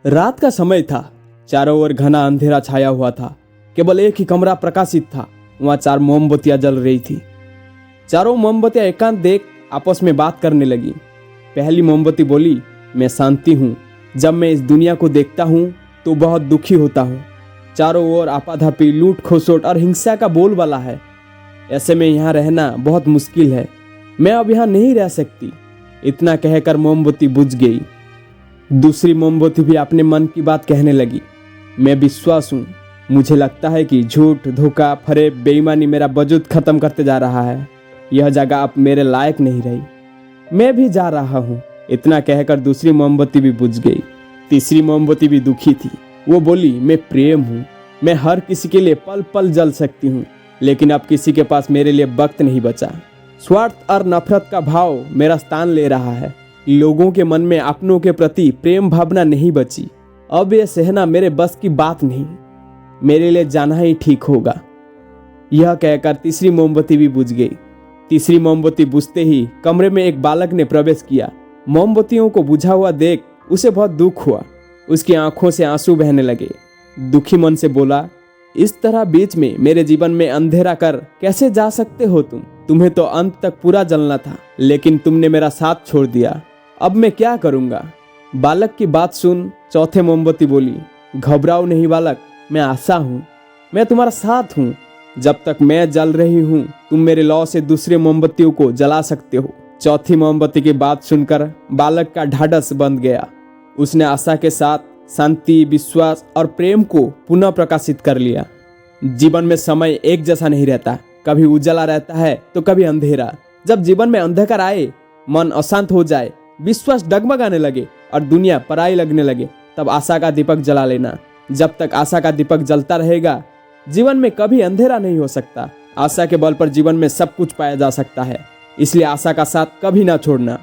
रात का समय था। चारों ओर घना अंधेरा छाया हुआ था। केवल एक ही कमरा प्रकाशित था। वहां 4 मोमबत्तियां जल रही थी। चारों मोमबत्तियां एकांत देख आपस में बात करने लगी। पहली मोमबत्ती बोली, मैं शांति हूँ। जब मैं इस दुनिया को देखता हूँ तो बहुत दुखी होता हूँ। चारों ओर आपाधापी, लूट खसोट और हिंसा का बोलबाला है। ऐसे में यहाँ रहना बहुत मुश्किल है। मैं अब यहाँ नहीं रह सकती। इतना कहकर मोमबत्ती बुझ गई। दूसरी मोमबत्ती भी अपने मन की बात कहने लगी। मैं विश्वास हूँ। मुझे लगता है कि झूठ, धोखा, फरेब, बेईमानी मेरा वजूद खत्म करते जा रहा है। यह जगह अब मेरे लायक नहीं रही। मैं भी जा रहा हूँ। इतना कहकर दूसरी मोमबत्ती भी बुझ गई। तीसरी मोमबत्ती भी दुखी थी। वो बोली, मैं प्रेम हूँ। मैं हर किसी के लिए पल पल जल सकती हूँ, लेकिन अब किसी के पास मेरे लिए वक्त नहीं बचा। स्वार्थ और नफरत का भाव मेरा स्थान ले रहा है। लोगों के मन में अपनों के प्रति प्रेम भावना नहीं बची। अब यह सहना मेरे बस की बात नहीं। मेरे लिए जाना ही ठीक होगा। यह कहकर तीसरी मोमबत्ती भी बुझ गई। तीसरी मोमबत्ती बुझते ही कमरे में एक बालक ने प्रवेश किया। मोमबत्तियों को बुझा हुआ देख उसे बहुत दुख हुआ। उसकी आंखों से आंसू बहने लगे। दुखी मन से बोला, इस तरह बीच में मेरे जीवन में अंधेरा कर कैसे जा सकते हो तुम? तुम्हें तो अंत तक पूरा जलना था, लेकिन तुमने मेरा साथ छोड़ दिया। अब मैं क्या करूंगा? बालक की बात सुन चौथे मोमबत्ती बोली, घबराओ नहीं बालक, मैं आशा हूँ। मैं तुम्हारा साथ हूँ। जब तक मैं जल रही हूँ, तुम मेरे लौ से दूसरे मोमबत्तियों को जला सकते हो। चौथी मोमबत्ती की बात सुनकर बालक का ढाढ़स बंध गया। उसने आशा के साथ शांति, विश्वास और प्रेम को पुनः प्रकाशित कर लिया। जीवन में समय एक जैसा नहीं रहता। कभी उजाला रहता है तो कभी अंधेरा। जब जीवन में अंधकार आए, मन अशांत हो जाए, विश्वास डगमगाने लगे और दुनिया पराई लगने लगे, तब आशा का दीपक जला लेना। जब तक आशा का दीपक जलता रहेगा, जीवन में कभी अंधेरा नहीं हो सकता। आशा के बल पर जीवन में सब कुछ पाया जा सकता है। इसलिए आशा का साथ कभी ना छोड़ना।